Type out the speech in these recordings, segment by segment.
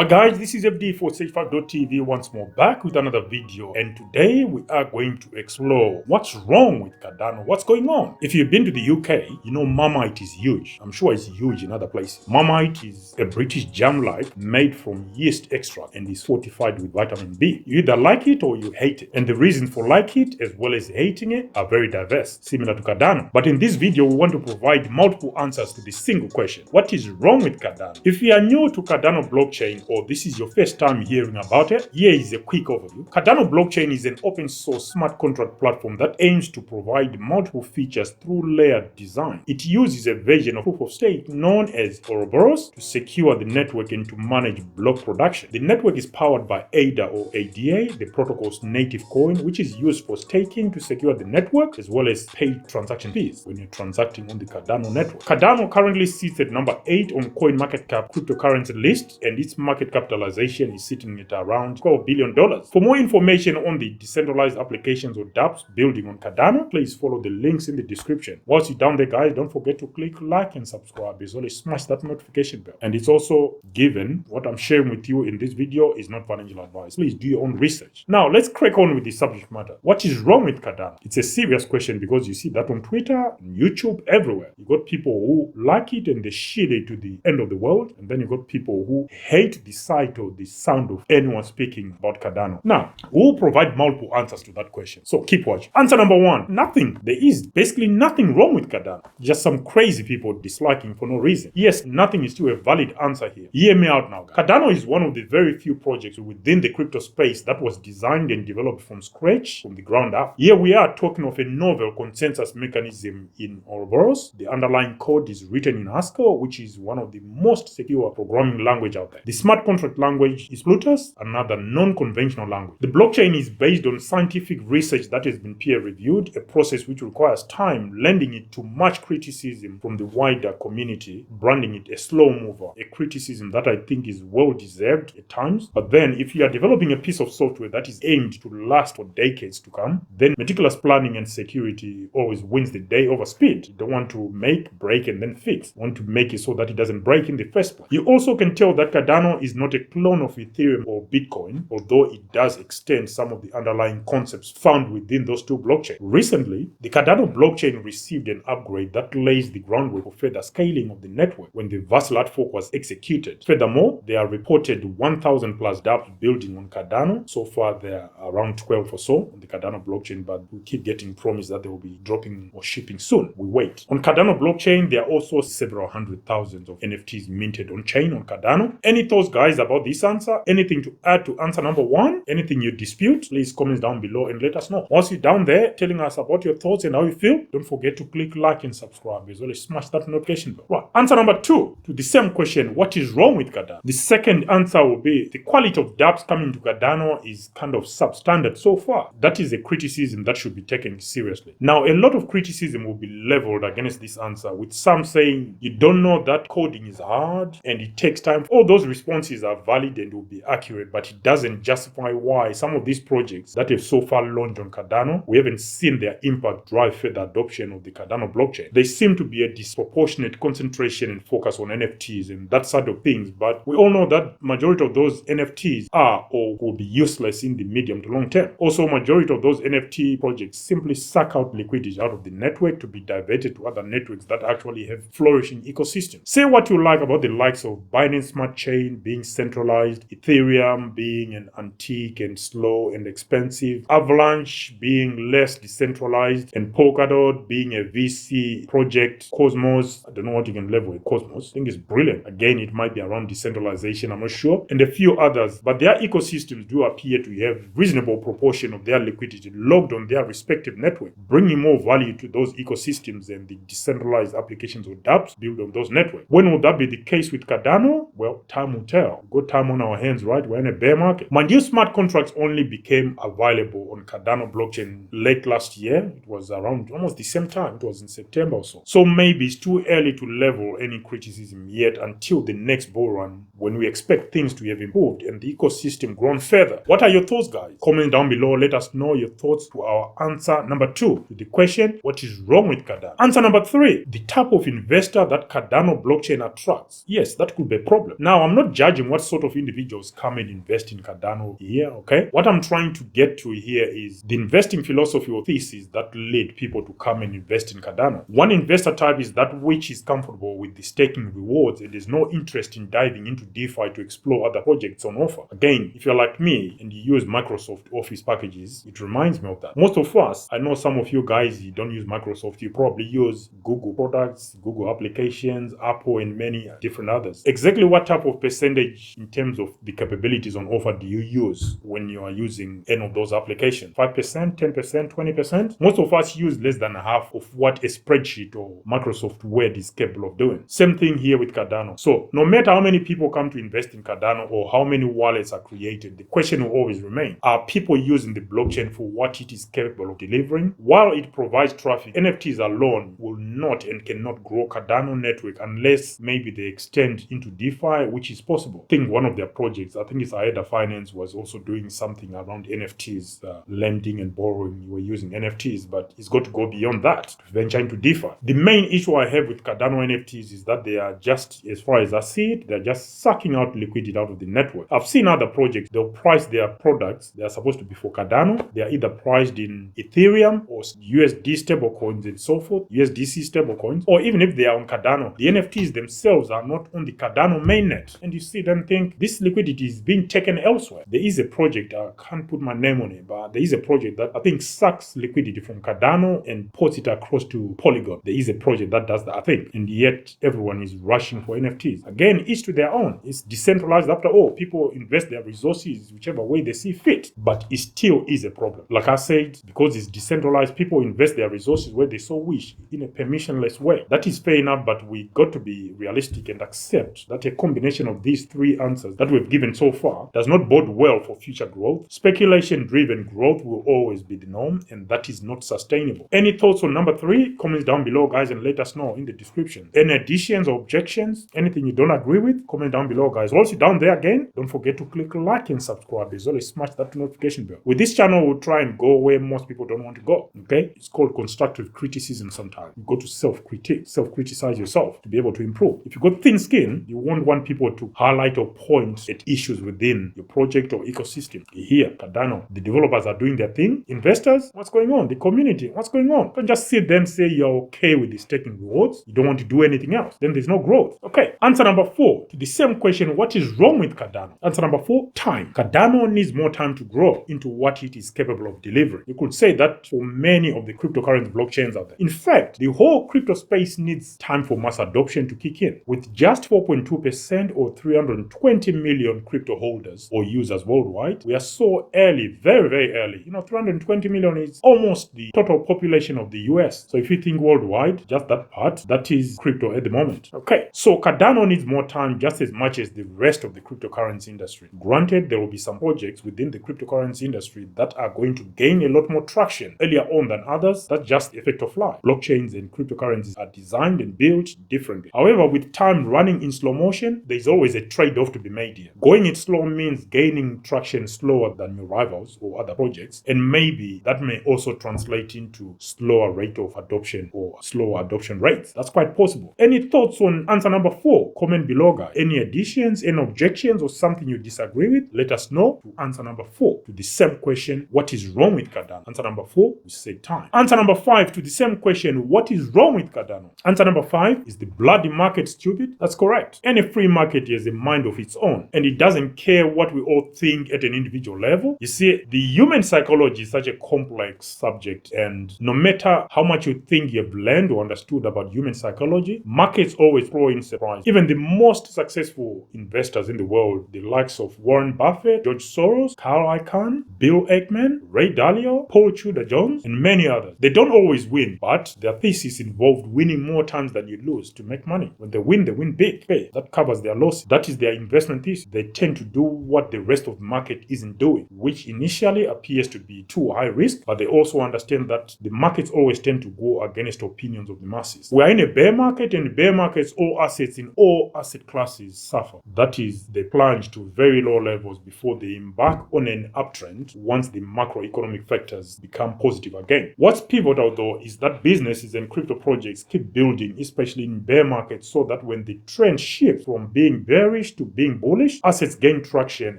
Alright guys, this is FD for Sage5.tv once more back with another video, and today we are going to explore what's wrong with Cardano, what's going on. If you've been to the UK, you know Marmite is huge. I'm sure it's huge in other places. Marmite is a British jam-like made from yeast extract and is fortified with vitamin B. You either like it or you hate it, and the reasons for liking it as well as hating it are very diverse, similar to Cardano. But in this video, we want to provide multiple answers to this single question: what is wrong with Cardano? If you are new to Cardano blockchain, or this is your first time hearing about it, here is a quick overview. Cardano blockchain is an open source smart contract platform that aims to provide multiple features through layered design. It uses a version of proof of stake known as Ouroboros to secure the network and to manage block production. The network is powered by ADA or ADA, the protocol's native coin, which is used for staking to secure the network as well as pay transaction fees when you're transacting on the Cardano network. Cardano currently sits at number 8 on CoinMarketCap cryptocurrency list, and its market capitalization is sitting at around $12 billion. For more information on the decentralized applications or dApps building on Cardano, please follow the links in the description. Whilst you're down there, guys, don't forget to click like and subscribe, as well as smash that notification bell. And it's also given what I'm sharing with you in this video is not financial advice. Please do your own research. Now, let's crack on with the subject matter. What is wrong with Cardano? It's a serious question because you see that on Twitter, YouTube, everywhere. You got people who like it and they shit it to the end of the world, and then you got people who hate the sight or the sound of anyone speaking about Cardano. Now, we'll provide multiple answers to that question, so keep watching. Answer number 1, nothing. There is basically nothing wrong with Cardano. Just some crazy people disliking for no reason. Yes, nothing is still a valid answer here. Hear me out now, guys. Cardano is one of the very few projects within the crypto space that was designed and developed from scratch, from the ground up. Here we are talking of a novel consensus mechanism in Ouroboros. The underlying code is written in Haskell, which is one of the most secure programming language out there. The smart contract language is Plutus, another non-conventional language. The blockchain is based on scientific research that has been peer-reviewed, a process which requires time, lending it to much criticism from the wider community, branding it a slow mover, a criticism that I think is well-deserved at times. But then, if you are developing a piece of software that is aimed to last for decades to come, then meticulous planning and security always wins the day over speed. You don't want to make, break, and then fix. You want to make it so that it doesn't break in the first place. You also can tell that Cardano is not a clone of Ethereum or Bitcoin, although it does extend some of the underlying concepts found within those two blockchains. Recently, the Cardano blockchain received an upgrade that lays the groundwork for further scaling of the network when the Vassal fork was executed. Furthermore, there are reported 1,000 plus dApps building on Cardano. So far, there are around 12 or so on the Cardano blockchain, but we keep getting promised that they will be dropping or shipping soon. We wait. On Cardano blockchain, there are also several hundred thousands of NFTs minted on chain on Cardano. Any thoughts, guys, about this answer? Anything to add to answer number 1? Anything you dispute? Please comment down below and let us know. Once you're down there telling us about your thoughts and how you feel, don't forget to click like and subscribe, as well as smash that notification bell. Right. Answer number 2 to the same question: what is wrong with Cardano? The second answer will be the quality of dApps coming to Cardano is kind of substandard so far. That is a criticism that should be taken seriously. Now, a lot of criticism will be leveled against this answer, with some saying you don't know that coding is hard and it takes time. All those responses are valid and will be accurate, but it doesn't justify why some of these projects that have so far launched on Cardano, we haven't seen their impact drive further adoption of the Cardano blockchain. There seem to be a disproportionate concentration and focus on NFTs and that side of things, but we all know that majority of those NFTs are or will be useless in the medium to long term. Also, majority of those NFT projects simply suck out liquidity out of the network to be diverted to other networks that actually have flourishing ecosystems. Say what you like about the likes of Binance Smart Chain being centralized, Ethereum being an antique and slow and expensive, Avalanche being less decentralized, and Polkadot being a VC project, Cosmos, I don't know what you can level with Cosmos. I think it's brilliant. Again, it might be around decentralization, I'm not sure, and a few others, but their ecosystems do appear to have reasonable proportion of their liquidity logged on their respective network, bringing more value to those ecosystems and the decentralized applications or dApps built on those networks. When will that be the case with Cardano? Well, time will tell. We've got time on our hands, right? We're in a bear market. Mind you, smart contracts only became available on Cardano blockchain late last year. It was around almost the same time. It was in September or so. So maybe it's too early to level any criticism yet until the next bull run, when we expect things to have improved and the ecosystem grown further. What are your thoughts, guys? Comment down below. Let us know your thoughts to our answer number 2 to the question: what is wrong with Cardano? Answer number 3: the type of investor that Cardano blockchain attracts. Yes, that could be a problem. Now, I'm not judging judging what sort of individuals come and invest in Cardano here, okay? What I'm trying to get to here is the investing philosophy or thesis that led people to come and invest in Cardano. One investor type is that which is comfortable with the staking rewards and there's no interest in diving into DeFi to explore other projects on offer. Again, if you're like me and you use Microsoft Office packages, it reminds me of that. Most of us, I know some of you guys, you don't use Microsoft, you probably use Google products, Google applications, Apple, and many different others. Exactly what type of percentage in terms of the capabilities on offer do you use when you are using any of those applications? 5%, 10%, 20%? Most of us use less than half of what a spreadsheet or Microsoft Word is capable of doing. Same thing here with Cardano. So no matter how many people come to invest in Cardano or how many wallets are created, the question will always remain, are people using the blockchain for what it is capable of delivering? While it provides traffic, NFTs alone will not and cannot grow Cardano network unless maybe they extend into DeFi, which is possible. I think one of their projects, I think it's Aeda Finance, was also doing something around NFTs, lending and borrowing. You were using NFTs, but it's got to go beyond that to venture into DeFi. The main issue I have with Cardano NFTs is that they are just, as far as I see it, they're just sucking out liquidity out of the network. I've seen other projects, they'll price their products, they are supposed to be for Cardano, they are either priced in Ethereum or USD stablecoins and so forth, USDC stablecoins, or even if they are on Cardano, the NFTs themselves are not on the Cardano mainnet. And you see them think this liquidity is being taken elsewhere. There is a project, I can't put my name on it, but there is a project that I think sucks liquidity from Cardano and puts it across to Polygon. There is a project that does that, I think, and yet everyone is rushing for NFTs. Again, each to their own. It's decentralized after all. People invest their resources whichever way they see fit, but it still is a problem. Like I said, because it's decentralized, people invest their resources where they so wish in a permissionless way. That is fair enough, but we got to be realistic and accept that a combination of these three answers that we've given so far does not bode well for future growth. Speculation-driven growth will always be the norm, and that is not sustainable. Any thoughts on number 3? Comments down below, guys, and let us know in the description. Any additions or objections? Anything you don't agree with? Comment down below, guys. Also down there again, don't forget to click like and subscribe. As well as smash that notification bell. With this channel, we'll try and go where most people don't want to go. Okay? It's called constructive criticism sometimes. You got to self-critique, self-criticize yourself to be able to improve. If you've got thin skin, you won't want people to highlight or point at issues within your project or ecosystem. Here, Cardano, the developers are doing their thing. Investors, what's going on? The community, what's going on? Don't just sit there and say you're okay with the staking rewards. You don't want to do anything else. Then there's no growth. Okay, answer number 4 to the same question, what is wrong with Cardano? Answer number 4, time. Cardano needs more time to grow into what it is capable of delivering. You could say that for many of the cryptocurrency blockchains out there. In fact, the whole crypto space needs time for mass adoption to kick in. With just 4.2% or 320 million crypto holders or users worldwide, we are so early, very, very early. 320 million is almost the total population of the US. So if you think worldwide, just that part, that is crypto at the moment. Okay, so Cardano needs more time just as much as the rest of the cryptocurrency industry. Granted, there will be some projects within the cryptocurrency industry that are going to gain a lot more traction earlier on than others. That's just the effect of life. Blockchains and cryptocurrencies are designed and built differently. However, with time running in slow motion, there's always a trade-off to be made here. Going it slow means gaining traction slower than your rivals or other projects, and maybe that may also translate into slower rate of adoption or slower adoption rates. That's quite possible. Any thoughts on answer number 4? Comment below, guys. Any additions, any objections, or something you disagree with? Let us know. To answer number 4 to the same question, what is wrong with Cardano? Answer number 4, we say time. Answer number 5 to the same question, what is wrong with Cardano? Answer number 5, is the bloody market stupid? That's correct. Any free market has a mind of its own, and it doesn't care what we all think at an individual level. You see, the human psychology is such a complex subject, and no matter how much you think you've learned or understood about human psychology, markets always throw in surprise. Even the most successful investors in the world, the likes of Warren Buffett, George Soros, Carl Icahn, Bill Ackman, Ray Dalio, Paul Tudor Jones, and many others, they don't always win, but their thesis involved winning more times than you lose to make money. When they win big. Okay, that covers their losses. That is their investment thesis. They tend to do what the rest of the market isn't doing, which initially appears to be too high risk, but they also understand that the markets always tend to go against opinions of the masses. We are in a bear market, and bear markets, all assets in all asset classes suffer. That is, they plunge to very low levels before they embark on an uptrend once the macroeconomic factors become positive again. What's pivotal though is that businesses and crypto projects keep building, especially in bear markets, so that when the trend shifts from being bearish bearish to being bullish, assets gain traction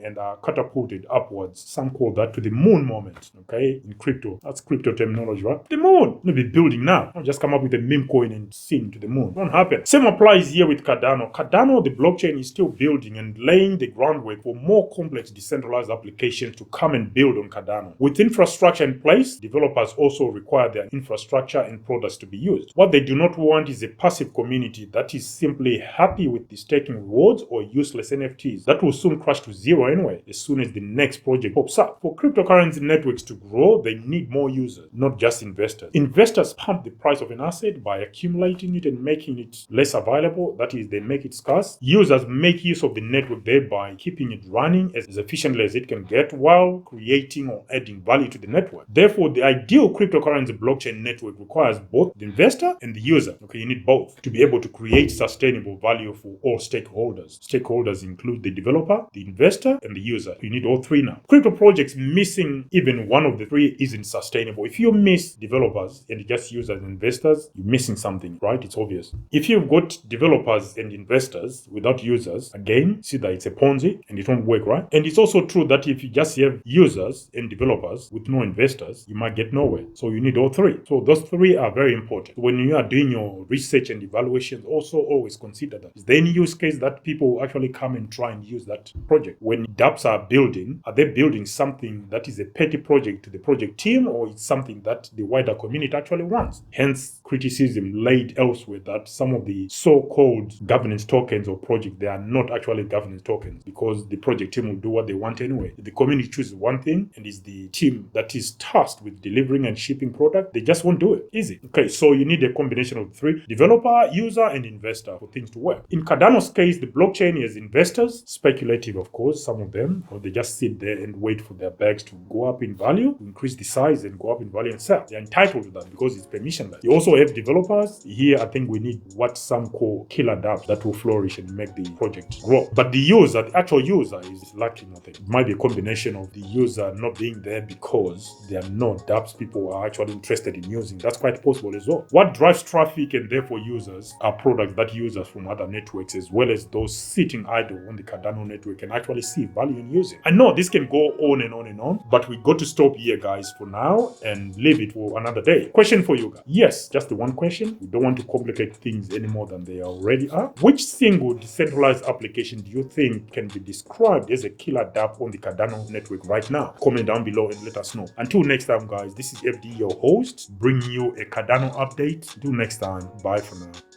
and are catapulted upwards. Some call that to the moon moment, okay? In crypto, that's crypto terminology, right? The moon, you'll be building now. Don't just come up with a meme coin and sing to the moon. It won't happen. Same applies here with Cardano. Cardano, the blockchain, is still building and laying the groundwork for more complex decentralized applications to come and build on Cardano. With infrastructure in place, developers also require their infrastructure and products to be used. What they do not want is a passive community that is simply happy with the staking rewards or useless NFTs that will soon crash to zero anyway as soon as the next project pops up. For cryptocurrency networks to grow, they need more users, not just investors. Investors pump the price of an asset by accumulating it and making it less available, that is, they make it scarce. Users make use of the network thereby keeping it running as efficiently as it can get while creating or adding value to the network. Therefore, the ideal cryptocurrency blockchain network requires both the investor and the user. Okay, you need both to be able to create sustainable value for all stakeholders. Stakeholders include the developer, the investor, and the user. You need all three now. Crypto projects missing even one of the three isn't sustainable. If you miss developers and just users and investors, you're missing something, right? It's obvious. If you've got developers and investors without users, again, see that it's a Ponzi and it won't work, right? And it's also true that if you just have users and developers with no investors, you might get nowhere. So you need all three. So those three are very important. When you are doing your research and evaluations, also always consider that. Is there any use case that people actually come and try and use that project? When dApps are building, are they building something that is a petty project to the project team, or it's something that the wider community actually wants? Hence, criticism laid elsewhere that some of the so-called governance tokens or projects, they are not actually governance tokens because the project team will do what they want anyway. If the community chooses one thing and is the team that is tasked with delivering and shipping product, they just won't do it. Easy. Okay, so you need a combination of three: developer, user, and investor for things to work. In Cardano's case, the blockchain is investors, speculative of course, some of them, or they just sit there and wait for their bags to go up in value, to increase the size and go up in value and sell. They're entitled to that because it's permissionless. You also have developers. Here, I think we need what some call killer dApps that will flourish and make the project grow. But the user, the actual user, is lacking nothing. It might be a combination of the user not being there because there are no dApps people are actually interested in using. That's quite possible as well. What drives traffic and therefore users are products that users from other networks as well as those sitting idle on the Cardano network can actually see value in using. I know this can go on and on and on, but we got to stop here, guys, for now and leave it for another day. Question for you guys. Yes, just the one question. We don't want to complicate things any more than they already are. Which single decentralized application do you think can be described as a killer dApp on the Cardano network right now? Comment down below and let us know. Until next time, guys, this is FD, your host, bringing you a Cardano update. Till next time, bye for now.